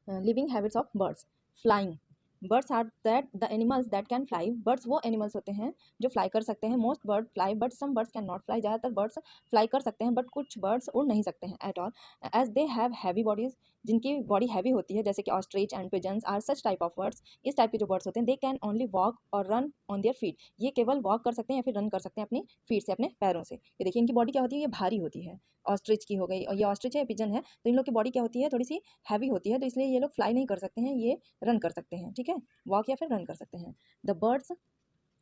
Living habits of birds. Flying, birds are that the animals that can fly. Birds वो animals होते हैं जो fly कर सकते हैं। Most bird fly but some birds can not fly. ज़्यादातर birds fly कर सकते हैं बट कुछ बर्ड्स उड़ नहीं सकते हैं at all, as they have heavy bodies, जिनकी बॉडी हैवी होती है, जैसे कि ostrich and pigeons are such type of birds. इस टाइप के जो बर्ड्स होते हैं, दे कैन ओनली वॉक और रन ऑन देयर फीट। ये केवल वॉक कर सकते हैं या फिर रन कर सकते हैं अपनी फीट से, अपने पैरों से। ये देखिए इनकी बॉडी क्या होती है, ये भारी होती है। ऑस्ट्रिच की हो गई, और ये ऑस्ट्रिच है, पिजन है, तो इन लोग की बॉडी क्या होती है, थोड़ी सी हैवी होती है, तो इसलिए ये लोग फ्लाई नहीं कर सकते हैं, ये रन कर सकते हैं। ठीक है, वॉक या फिर रन कर सकते हैं। The birds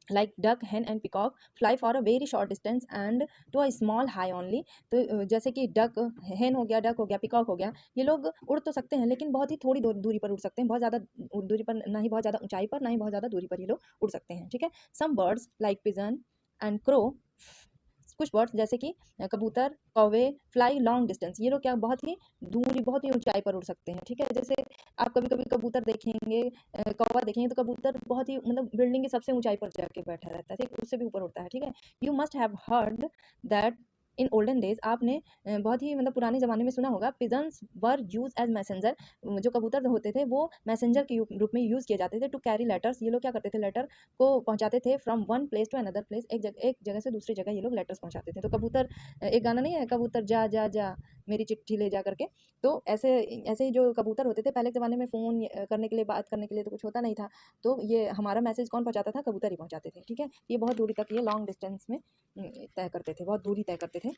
like duck, hen and peacock fly for a very short distance and to a small high only. तो जैसे कि डक, hen हो गया, डक हो गया, पिकॉक हो गया, ये लोग उड़ तो सकते हैं लेकिन बहुत ही थोड़ी दूरी पर उड़ सकते हैं, बहुत ज़्यादा दूरी पर, ना ही बहुत ज़्यादा ऊंचाई पर, ना ही बहुत ज़्यादा दूरी पर ये लोग उड़ सकते हैं। ठीक है, some birds like pigeon and crow, कुछ बर्ड्स जैसे कि कबूतर, कौवे फ्लाई लॉन्ग डिस्टेंस, ये लोग क्या बहुत ही दूरी, बहुत ही ऊंचाई पर उड़ सकते हैं। ठीक है, जैसे आप कभी कभी कबूतर देखेंगे, कौवा देखेंगे, तो कबूतर बहुत ही मतलब बिल्डिंग की सबसे ऊंचाई पर जाके बैठा रहता है, ठीक, उससे भी ऊपर उड़ता है। ठीक है, you must have heard that in olden days, आपने बहुत ही मतलब पुराने ज़माने में सुना होगा, pigeons were use as messenger, जो कबूतर होते थे वो मैसेंजर के रूप में यूज़ किए जाते थे। टू कैरी लेटर्स, ये लोग क्या करते थे, लेटर को पहुंचाते थे from one place to another place, एक जगह से दूसरी जगह ये लोग लेटर्स पहुंचाते थे। तो कबूतर, एक गाना नहीं है, कबूतर जा जा जा मेरी चिट्ठी ले जा करके, तो ऐसे ऐसे ही जो कबूतर होते थे पहले के ज़माने में, फ़ोन करने के लिए, बात करने के लिए तो कुछ होता नहीं था, तो ये हमारा मैसेज कौन पहुंचाता था, कबूतर ही पहुंचाते थे। ठीक है, ये बहुत दूरी तक, ये लॉन्ग डिस्टेंस में तय करते थे, बहुत दूरी तय करते थे।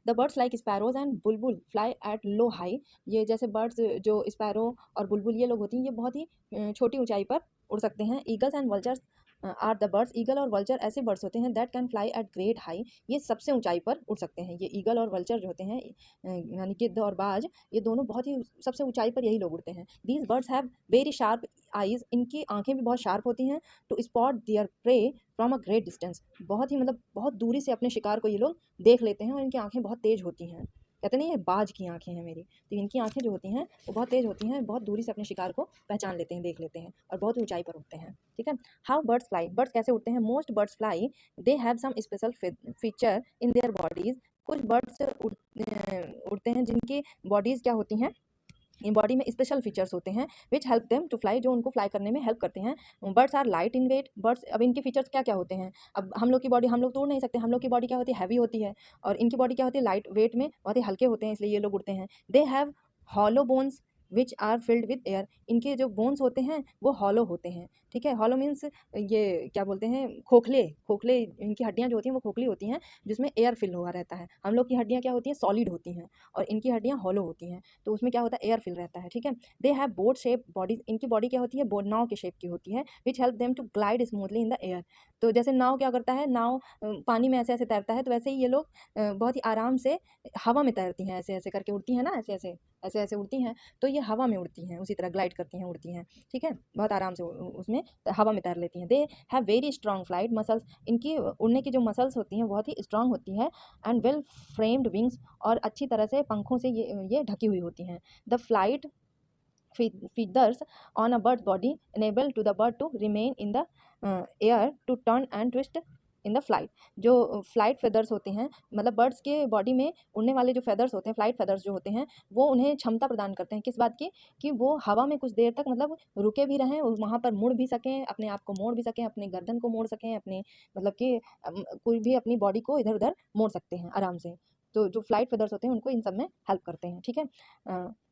The birds like sparrows and Bulbul fly at low high, ये जैसे बर्ड्स जो स्पैरो और बुलबुल ये लोग होती हैं, ये बहुत ही छोटी ऊंचाई पर उड़ सकते हैं। Eagles and vultures are the birds, eagle और वल्चर ऐसे बर्ड्स होते हैं that can fly at great high, ये सबसे ऊंचाई पर उड़ सकते हैं। ये ईगल और वल्चर जो होते हैं, यानी गिद्ध और बाज, ये दोनों बहुत ही सबसे ऊंचाई पर यही लोग उड़ते हैं। These birds have very sharp eyes, इनकी आंखें भी बहुत शार्प होती हैं। To spot their prey from a great distance, बहुत ही मतलब बहुत दूरी से अपने शिकार को ये लोग देख लेते हैं, और इनकी आंखें बहुत तेज होती हैं। कहते नहीं है बाज की आंखें हैं मेरी, तो इनकी आंखें जो होती हैं वो बहुत तेज होती हैं, बहुत दूरी से अपने शिकार को पहचान लेते हैं, देख लेते हैं, और बहुत ऊंचाई पर उड़ते हैं। ठीक है, हाउ बर्ड्स फ्लाई, बर्ड्स कैसे उड़ते हैं, most birds fly they have some special feature in their bodies, कुछ बर्ड्स उड़ते हैं जिनकी बॉडीज क्या होती हैं, इन बॉडी में स्पेशल फीचर्स होते हैं, which help them to fly, जो उनको फ्लाई करने में हेल्प करते हैं। Birds are light in weight, birds, अब इनके फीचर्स क्या क्या होते हैं, अब हम लोग की बॉडी, हम लोग तो उड़ नहीं सकते, हम लोग की बॉडी क्या होती है, हैवी होती है, और इनकी बॉडी क्या होती है, लाइट वेट में, बहुत ही हल्के होते हैं, इसलिए ये लोग उड़ते हैं। They have hollow bones which are filled with air, इनके जो बोन्स होते हैं वो हॉलो होते हैं। ठीक है, हॉलो मीन्स ये क्या बोलते हैं, खोखले, खोखले, इनकी हड्डियां जो होती हैं वो खोखली होती हैं, जिसमें एयर फिल हुआ रहता है। हम लोग की हड्डियां क्या होती हैं, सॉलिड होती हैं, और इनकी हड्डियां हॉलो होती हैं, तो उसमें क्या होता है, एयर फिल रहता है। ठीक है, they have boat shape bodies, इनकी बॉडी क्या होती है, बोट, नाव के शेप की होती है, which help them to glide smoothly in the air. तो जैसे नाव क्या करता है, नाव पानी में ऐसे ऐसे तैरता है, तो वैसे ही ये लोग बहुत ही आराम से हवा में तैरती हैं, ऐसे ऐसे करके उड़ती हैं ना, ऐसे ऐसे ऐसे ऐसे उड़ती हैं, तो ये हवा में उड़ती हैं, उसी तरह ग्लाइड करती हैं, उड़ती हैं। ठीक है, बहुत आराम से उसमें हवा में तैर लेती हैं। They have very strong flight muscles, इनकी उड़ने की जो मसल्स होती हैं बहुत ही स्ट्रांग होती है, एंड वेल फ्रेम्ड विंग्स, और अच्छी तरह से पंखों से ये ढकी हुई होती हैं। The flight feathers on a bird's body enable to the bird to remain in the air to turn and twist in the flight, जो फ्लाइट फेदर्स होते हैं, मतलब बर्ड्स के बॉडी में उड़ने वाले जो फेदर्स होते हैं, फ्लाइट फेदर्स जो होते हैं, वो उन्हें क्षमता प्रदान करते हैं किस बात की, कि वो हवा में कुछ देर तक मतलब रुके भी रहें, और वहाँ पर मुड़ भी सकें, अपने आप को मोड़ भी सकें, अपने गर्दन को मोड़ सकें, अपने मतलब कि कोई भी अपनी बॉडी को इधर उधर मोड़ सकते हैं आराम से। तो जो फ्लाइट फेदर्स होते हैं उनको इन सब में हेल्प करते हैं। ठीक है,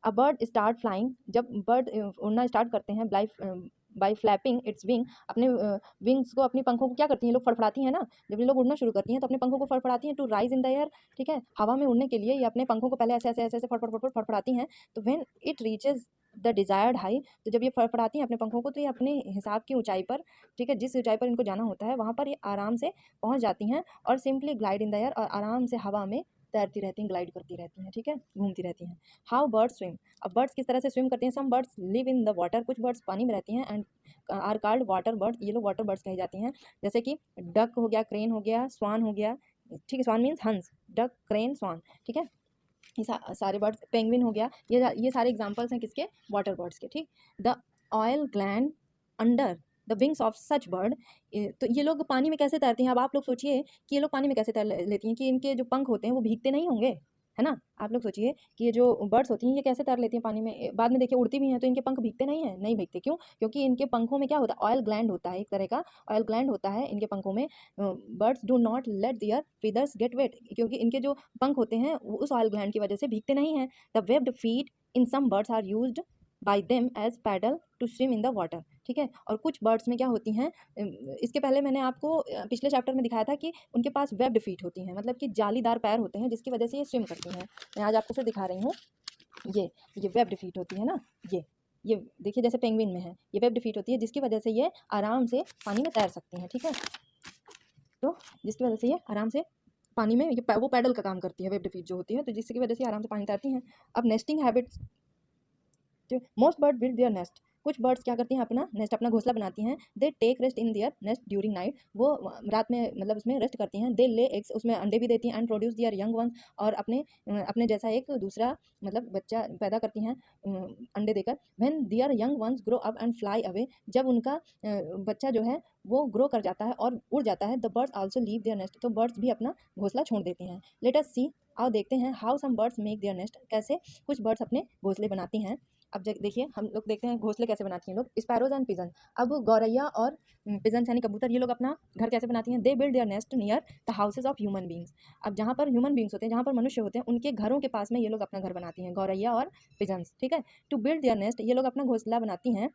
अ बर्ड स्टार्ट फ्लाइंग, जब बर्ड उड़ना स्टार्ट करते हैं, बाई फ्लैपिंग इट्स विंग, अपने विंग्स को, अपनी पंखों को क्या करती हैं, लोग फड़फड़ाती हैं ना, जब ये लोग उड़ना शुरू करती हैं तो अपने पंखों को फड़फड़ाती हैं, to rise in the air. ठीक है, हवा में उड़ने के लिए ये अपने पंखों को पहले ऐसे ऐसे ऐसे ऐसे फड़फड़ फड़फड़ फड़फड़ाती हैं, तो when it reaches the desired high, तो जब ये फड़फड़ाती हैं अपने पंखों को, तो ये अपने हिसाब की ऊंचाई पर, ठीक है, जिस ऊंचाई पर इनको जाना होता है वहाँ पर ये आराम से पहुँच जाती हैं, और simply glide in the air, और आराम से हवा में तैरती रहती हैं, ग्लाइड करती रहती हैं। ठीक है, घूमती रहती हैं। हाउ बर्ड्स स्विम, अब बर्ड्स किस तरह से स्विम करती हैं, some birds live in the water, कुछ बर्ड्स पानी में रहती हैं, and are called water birds, ये लोग वाटर बर्ड्स कही जाती हैं, जैसे कि डक हो गया, क्रेन हो गया, स्वान हो गया। ठीक है, स्वान मीन्स हंस, डक, क्रेन, स्वान। ठीक है, ये सारे बर्ड्स, पेंगुइन हो गया, ये सारे एग्जांपल्स हैं किसके, वाटर बर्ड्स के। ठीक, the oil gland under the wings of such bird, तो ये लोग पानी में कैसे तैरती हैं, अब आप लोग सोचिए कि ये लोग पानी में कैसे तैर लेती हैं, कि इनके जो पंख होते हैं वो भीगते नहीं होंगे, है ना। आप लोग सोचिए कि ये जो बर्ड्स होती हैं ये कैसे तैर लेती हैं पानी में, बाद में देखिए उड़ती भी हैं तो इनके पंख भीगते नहीं हैं, नहीं भीगते, क्यों? क्योंकि इनके पंखों में क्या होता है, ऑयल ग्लैंड होता है, एक तरह का ऑयल ग्लैंड होता है इनके पंखों में। Birds do not let their feathers get wet, क्योंकि इनके जो पंख होते हैं वो उस ऑयल ग्लैंड की वजह से भीगते नहीं हैं। The webbed feet in some birds are used by them as paddle to swim in the water, ठीक है। और कुछ बर्ड्स में क्या होती हैं, इसके पहले मैंने आपको पिछले चैप्टर में दिखाया था कि उनके पास वेब्ड फीट होती हैं, मतलब कि जालीदार पैर होते हैं जिसकी वजह से ये स्विम करती हैं। मैं आज आपको फिर दिखा रही हूँ। ये वेब्ड फीट होती है ना, ये देखिए जैसे पेंगुइन में है, ये वेब्ड फीट होती है जिसकी वजह से ये आराम से पानी में तैर सकती हैं, ठीक है। तो जिसकी वजह से ये आराम से पानी में वो पैडल का काम करती है वेब्ड फीट जो होती है, तो जिसकी वजह से आराम से पानी तैरती हैं। अब nesting habits, most bird build their nest, कुछ बर्ड्स क्या करती हैं, अपना नेस्ट, अपना घोंसला बनाती हैं। They take rest in their nest during night, वो रात में मतलब उसमें रेस्ट करती हैं। दे ले एग्स, उसमें अंडे भी देती हैं। And produce their young ones, और अपने जैसा एक दूसरा मतलब बच्चा पैदा करती हैं अंडे देकर। When there young ones grow up and fly away, जब उनका बच्चा जो है वो ग्रो कर जाता है और उड़ जाता है, the birds also leave their nest, तो बर्ड्स भी अपना घोंसला छोड़ देती हैं। लेट अस सी, आओ देखते हैं, how some birds make their nest, कैसे कुछ बर्ड्स अपने घोंसले बनाती हैं। अब देखिए हम लोग देखते हैं घोंसले कैसे बनाती हैं लोग, स्पैरोज एंड पिजन। अब गौरैया और पिजन यानी कबूतर, ये लोग अपना घर कैसे बनाती हैं, they build their nest near the houses of human beings. अब जहाँ पर ह्यूमन बींग्स होते हैं, जहाँ पर मनुष्य होते हैं, उनके घरों के पास में ये लोग अपना घर बनाती हैं, गौरैया और पिजन्स, ठीक है। टू बिल्ड देयर नेस्ट, ये लोग अपना घोंसला बनाती हैं।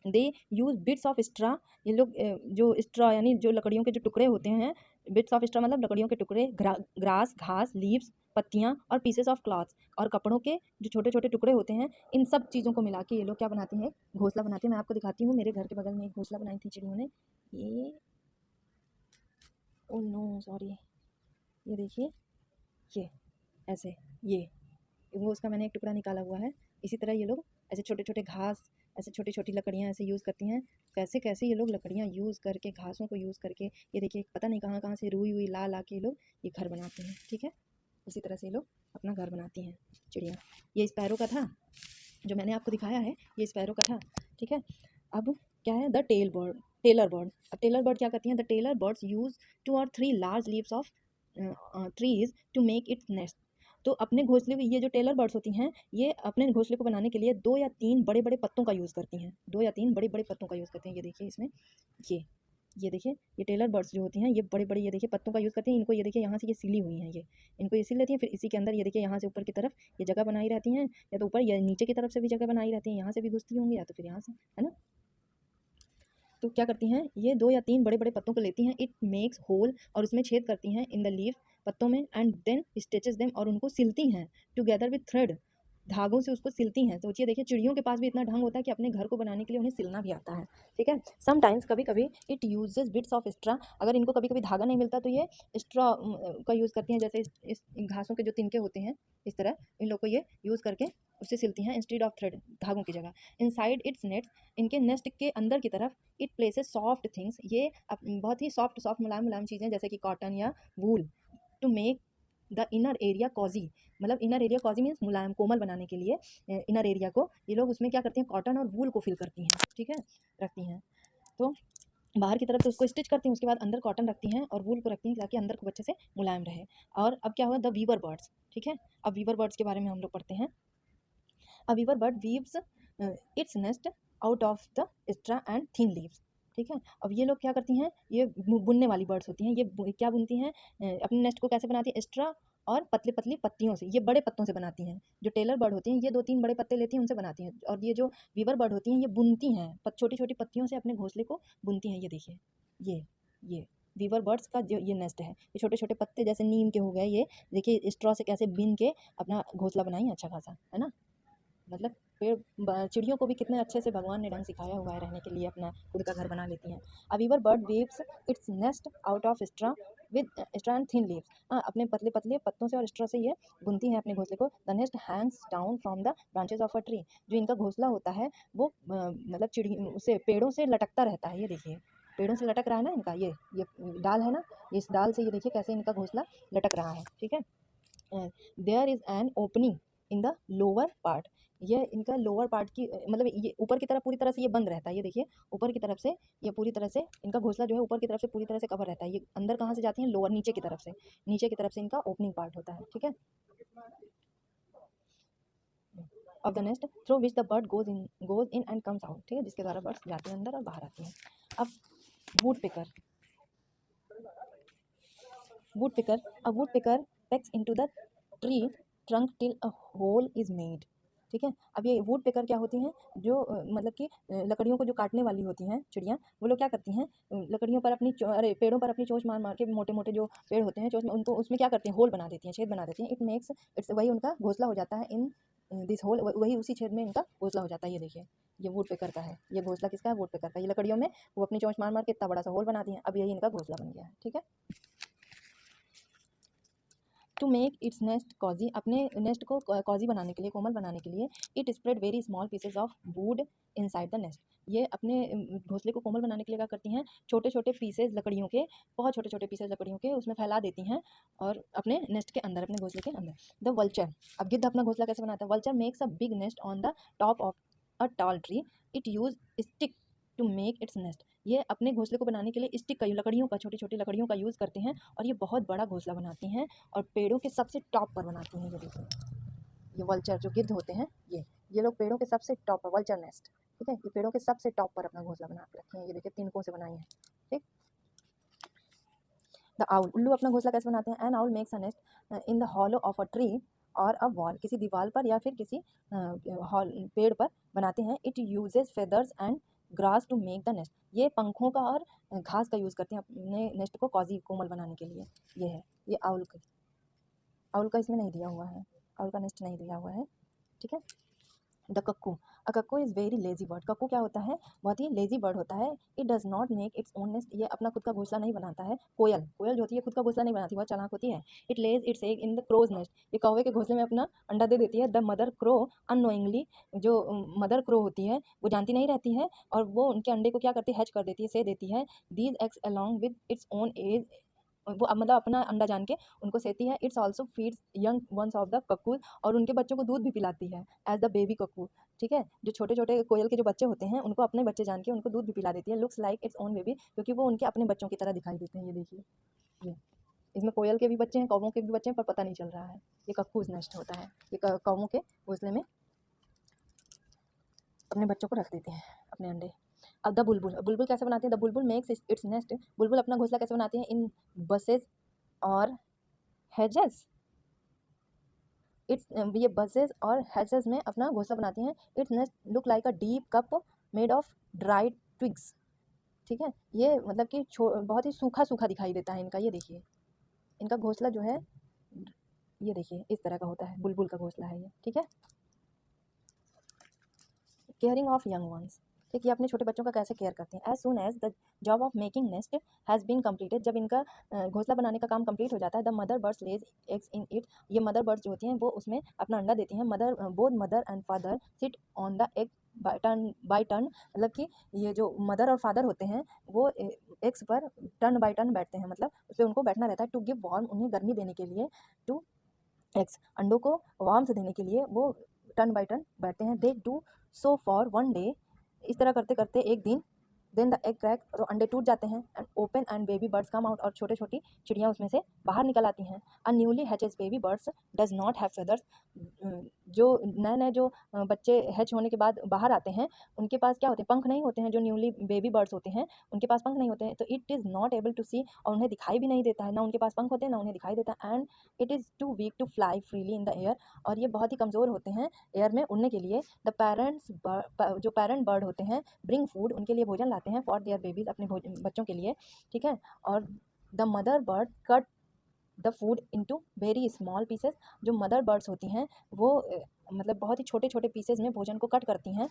दे यूज बिट्स ऑफ स्ट्रा, ये लोग जो स्ट्रा यानी जो लकड़ियों के जो टुकड़े होते हैं, बिट्स ऑफ स्ट्रा मतलब लकड़ियों के टुकड़े, ग्रास घास, लीव्स पत्तियाँ, और पीसेस ऑफ क्लॉथ्स, और कपड़ों के जो छोटे छोटे टुकड़े होते हैं, इन सब चीज़ों को मिला के ये लोग क्या बनाती हैं, घोंसला बनाती हैं। मैं आपको दिखाती हूँ, मेरे घर के बगल में एक घोंसला बनाई थी चिड़ियों ने। ये ओ नो सॉरी, ये देखिए, ये ऐसे, ये वो उसका मैंने एक टुकड़ा निकाला हुआ है। इसी तरह ये लोग ऐसे छोटे छोटे घास, ऐसे छोटी छोटी लकड़ियाँ ऐसे यूज़ करती हैं। कैसे कैसे ये लोग लकड़ियाँ यूज़ करके, घासों को यूज़ करके, ये देखिए पता नहीं कहाँ कहाँ से रुई हुई ला ला के ये लोग ये घर बनाते हैं, ठीक है। इसी तरह से ये लोग अपना घर बनाती हैं चिड़िया। ये स्पैरो का था जो मैंने आपको दिखाया है, ये स्पैरो का था, ठीक है। अब क्या है, द टेलर बर्ड। अब टेलर बर्ड क्या करती हैं, the tailor birds use 2 or 3 large leaves of trees to make its nest. तो अपने घोंसले, ये जो टेलर बर्ड्स होती हैं, ये अपने घोंसले को बनाने के लिए 2 या 3 बड़े बड़े पत्तों का यूज़ करती हैं, 2 या 3 बड़े बड़े पत्तों का यूज़ करती हैं। ये देखिए इसमें, ये ये देखिए, ये टेलर बर्ड्स जो होती हैं ये बड़ी बड़ी, ये देखिए पत्तों का यूज़ करती हैं। इनको ये देखिए यहाँ से ये सिली हुई हैं, ये इनको ये सिल लेती हैं, फिर इसी के अंदर ये देखिए यहाँ से ऊपर की तरफ ये जगह बनाई रहती हैं, या तो ऊपर या नीचे की तरफ से भी जगह बनाई रहती हैं, यहाँ से भी घुसती होंगी या तो फिर यहाँ से, है ना। तो क्या करती हैं, ये 2 या 3 बड़े बड़े पत्तों को लेती हैं, इट मेक्स होल, और उसमें छेद करती हैं इन द लीफ, पत्तों में, एंड देन स्टिचेस देम, और उनको सिलती हैं टुगेदर विथ थ्रेड, धागों से उसको सिलती हैं। सोचिए देखिए चिड़ियों के पास भी इतना ढंग होता है कि अपने घर को बनाने के लिए उन्हें सिलना भी आता है, ठीक है। समटाइम्स, कभी कभी, it uses bits of straw, अगर इनको कभी कभी धागा नहीं मिलता तो ये स्ट्रॉ का यूज़ करती हैं, जैसे इस घासों के जो तिनके होते हैं, इस तरह इन लोग को ये यूज़ करके उससे सिलती हैं इंस्टीड ऑफ थ्रेड, धागों की जगह। इनसाइड इट्स नेट्स, इनके नेस्ट के अंदर की तरफ, इट प्लेसेस सॉफ्ट थिंग्स, ये बहुत ही सॉफ्ट सॉफ्ट मुलायम मुलायम चीज़ें जैसे कि कॉटन या wool, to make the inner area cosy, मतलब इनर एरिया कॉजी मीन्स मुलायम कोमल बनाने के लिए इनर एरिया को ये लोग उसमें क्या करती हैं, कॉटन और वूल को फिल करती हैं, ठीक है, रखती हैं। तो बाहर की तरफ तो उसको स्टिच करती हैं, उसके बाद अंदर कॉटन रखती हैं और वूल को रखती हैं ताकि अंदर खूब अच्छे से मुलायम रहे। और अब क्या हुआ, द वीवर बर्ड्स, ठीक है। अब वीवर बर्ड्स के बारे में हम लोग पढ़ते हैं। A weaver bird weaves its nest out of the straw and thin leaves, ठीक है। अब ये लोग क्या करती हैं, ये बुनने वाली बर्ड्स होती हैं, ये क्या बुनती हैं, अपने नेस्ट को कैसे बनाती हैं, स्ट्रा और पतली पतली पत्तियों से, ये बड़े पत्तों से बनाती हैं। जो टेलर बर्ड होती हैं ये 2-3 बड़े पत्ते लेती हैं, उनसे बनाती हैं। और ये जो वीवर बर्ड होती हैं ये बुनती हैं, छोटी छोटी पत्तियों से अपने घोंसले को बुनती हैं। ये देखिए, ये वीवर बर्ड्स का जो ये नेस्ट है, ये छोटे छोटे पत्ते जैसे नीम के हो गए, ये देखिए स्ट्रॉ से कैसे बिन के अपना घोंसला बनाई, अच्छा खासा, है ना। मतलब चिड़ियों को भी कितने अच्छे से भगवान ने ढंग सिखाया हुआ है रहने के लिए, अपना खुद का घर बना लेती हैं। A weaver bird weaves its nest out of straw with straw and thin leaves, अपने पतले पतले पत्तों से और स्ट्रा से ये बुनती हैं अपने घोंसले को। The nest Hanks down from the branches of a tree, जो इनका घोंसला होता है वो मतलब चिड़ी से पेड़ों से लटकता रहता है। ये देखिए पेड़ों से लटक रहा है ना इनका, ये डाल है ना, इस डाल से ये देखिए कैसे इनका घोंसला लटक रहा है, ठीक है। There is an opening in the lower part. ये इनका लोअर पार्ट की मतलब ये ऊपर की तरफ पूरी तरह से ये बंद रहता है। ये देखिए ऊपर की तरफ से ये पूरी तरह से इनका घोंसला जो है ऊपर की तरफ से पूरी तरह से कवर रहता है। ये अंदर कहाँ से जाती हैं, लोअर नीचे की तरफ से, नीचे की तरफ से इनका ओपनिंग पार्ट होता है। ठीक है, of the nest through which the bird goes in and comes out. ठीक है, जिसके द्वारा बर्ड्स जाती हैं अंदर और बाहर आती हैं। अब wood picker, wood picker, a wood picker pecks into the tree trunk till a hole is made. ठीक है, अब ये वुड पिकर क्या होती हैं, जो मतलब कि लकड़ियों को जो काटने वाली होती हैं चिड़ियाँ, वो लोग क्या करती हैं, लकड़ियों पर अपनी अरे पेड़ों पर अपनी चोंच मार मार के, मोटे मोटे जो पेड़ होते हैं चोंच में, उनको उसमें क्या करती हैं, होल बना देती हैं, छेद बना देती हैं। इट मेक्स इट्स वही उनका घोंसला हो जाता है इन दिस होल, वही उसी छेद में इनका घोंसला हो जाता है। ये देखिए ये वुड पिकर का है, ये घोंसला किसका है, वुड पिकर का। ये लकड़ियों में वो अपनी चोंच मार मार के इतना बड़ा सा होल बनाती हैं। अब यही इनका घोंसला बन गया है। ठीक है, टू मेक इट्स नेस्ट कॉजी, अपने नेस्ट को कॉजी बनाने के लिए, कोमल बनाने के लिए, it spread very small pieces of would inside the nest. ये अपने घोंसले को कोमल बनाने के लिए क्या करती हैं, छोटे छोटे पीसेज लकड़ियों के, बहुत छोटे छोटे पीसेज लकड़ियों के उसमें फैला देती हैं, और अपने नेस्ट के अंदर, अपने घोंसले के अंदर। द वल्चर, अब गिद्ध अपना घोंसला कैसे बनाता है, vulture makes a big nest on the top of a tall tree, it use stick to make its nest. ये अपने घोंसले को बनाने के लिए स्टिक का, लकड़ियों का, छोटी छोटी लकड़ियों का यूज़ करते हैं, और ये बहुत बड़ा घोंसला बनाती हैं, और पेड़ों के सबसे टॉप पर बनाती हैं। ये देखिए ये वल्चर जो गिद्ध होते हैं, ये लोग पेड़ों के सबसे टॉप पर, वल्चर नेस्ट। ठीक है, ये पेड़ों के सबसे टॉप पर अपना घोंसला बना के रखे हैं। ये देखिए तिनकों से बनाई है। ठीक, द आउल, उल्लू अपना घोंसला कैसे बनाते हैं, N owl makes a nest in the hollow of a tree और अ वॉल, किसी दीवार पर या फिर किसी हॉल पेड़ पर बनाते हैं। It uses feathers and grass to make the nest, ये पंखों का और घास का यूज़ करते हैं अपने नेस्ट को कॉजी कोमल बनाने के लिए। ये है, ये आउल का, आउल का इसमें नहीं दिया हुआ है, आउल का नेस्ट नहीं दिया हुआ है। ठीक है, the cuckoo, a cuckoo is very lazy bird, cuckoo क्या होता है, बहुत ही लेजी बर्ड होता है। It does not make its own nest, ये अपना खुद का घोंसला नहीं बनाता है। कोयल, कोयल जो होती है खुद का घोंसला नहीं बनाती, बहुत चालाक होती है। It lays its egg in the crow's nest, ये कौवे के घोंसले में अपना अंडा दे देती है। द मदर क्रो अननोइंगली, जो मदर क्रो होती है वो जानती नहीं रहती है, और वो उनके अंडे को क्या करती है, हैच कर देती है, से देती है। These eggs along with its own eggs, वो मतलब अपना अंडा जान के उनको सेती है। Its also feeds young ones of the cuckoo, और उनके बच्चों को दूध भी पिलाती है, एज द बेबी कक्कू। ठीक है, जो छोटे छोटे कोयल के जो बच्चे होते हैं उनको अपने बच्चे जान के उनको दूध भी पिला देती है। Looks like its own baby, क्योंकि वो उनके अपने बच्चों की तरह दिखाई देते हैं। ये देखिए ये इसमें कोयल के भी बच्चे हैं, कौवों के भी बच्चे हैं, पर पता नहीं चल रहा है। ये कक्कूज नेस्ट होता है, ये कौवों के घोंसले में अपने बच्चों को रख देते हैं, अपने अंडे। अब द बुलबुल, बुलबुल कैसे बनाते हैं, the Bulbul makes its nest, बुलबुल अपना घोंसला कैसे बनाते हैं, इन बसेज और हेजेस। इट्स ये बसेस और हैचेस में अपना घोंसला बनाती हैं। Its nest look like a deep cup made of dried twigs. ठीक है, ये मतलब कि बहुत ही सूखा सूखा दिखाई देता है इनका। ये देखिए इनका घोंसला जो है, ये देखिए इस तरह का होता है, बुलबुल का घोंसला है ये। ठीक है, केयरिंग ऑफ यंग वंस, ठीक है, अपने छोटे बच्चों का कैसे केयर करते हैं। As soon as the job of making nest has been completed, जब इनका घोंसला बनाने का काम कंप्लीट हो जाता है। The mother birds Lay's eggs in it, ये मदर बर्ड्स जो होती हैं वो उसमें अपना अंडा देती हैं। Mother both mother and father sit on the egg by turn, मतलब कि ये जो मदर और फादर होते हैं वो एग्स पर टर्न बाय टर्न बैठते हैं, मतलब उस पर उनको बैठना रहता है। टू गिव वार्म, उन्हें गर्मी देने के लिए, टू एग्स, अंडों को वार्मथ देने के लिए वो टर्न बाय टर्न बैठते हैं। They do so for one day, इस तरह करते करते एक दिन। देन द एग क्रैक, और अंडे टूट जाते हैं। And open and baby birds come out, और छोटे छोटी चिड़ियाँ उसमें से बाहर निकल आती हैं। A newly hatches baby birds does not have feathers, जो नए नए जो बच्चे हैच होने के बाद बाहर आते हैं उनके पास क्या होते हैं, पंख नहीं होते हैं। जो न्यूली बेबी बर्ड्स होते हैं उनके पास पंख नहीं होते हैं, तो it is not able to see, और उन्हें दिखाई भी नहीं देता है, ना उनके पास पंख होते हैं ना उन्हें दिखाई देता है। And it is too weak to fly freely in the air, और ये बहुत ही कमज़ोर होते हैं एयर में उड़ने के लिए। द पेरेंट्स, जो पेरेंट बर्ड होते हैं, ब्रिंग फूड, उनके लिए भोजन लाते हैं, फॉर देयर बेबीज़, अपने बच्चों के लिए। ठीक है, और the mother bird cut the food into very small pieces, जो मदर बर्ड्स होती हैं वो मतलब बहुत ही छोटे छोटे पीसेज में भोजन को कट करती हैं।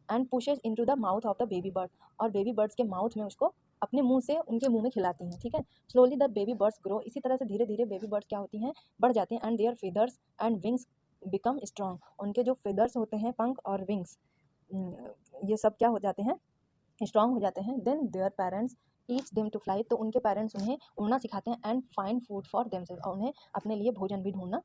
And pushes into the mouth of the baby bird, और बेबी बर्ड्स के माउथ में उसको अपने मुंह से उनके मुंह में खिलाती हैं। ठीक है, slowly the baby birds grow, इसी तरह से धीरे धीरे बेबी बर्ड्स क्या होती हैं, बढ़ जाते हैं। And their feathers and wings become strong, उनके जो feathers होते हैं, पंख और विंग्स, ये सब क्या हो जाते हैं, स्ट्रांग हो जाते हैं। Then their parents teach them to fly, तो उनके पेरेंट्स उन्हें उड़ना सिखाते हैं। And find food for themselves, और उन्हें अपने लिए भोजन भी ढूंढना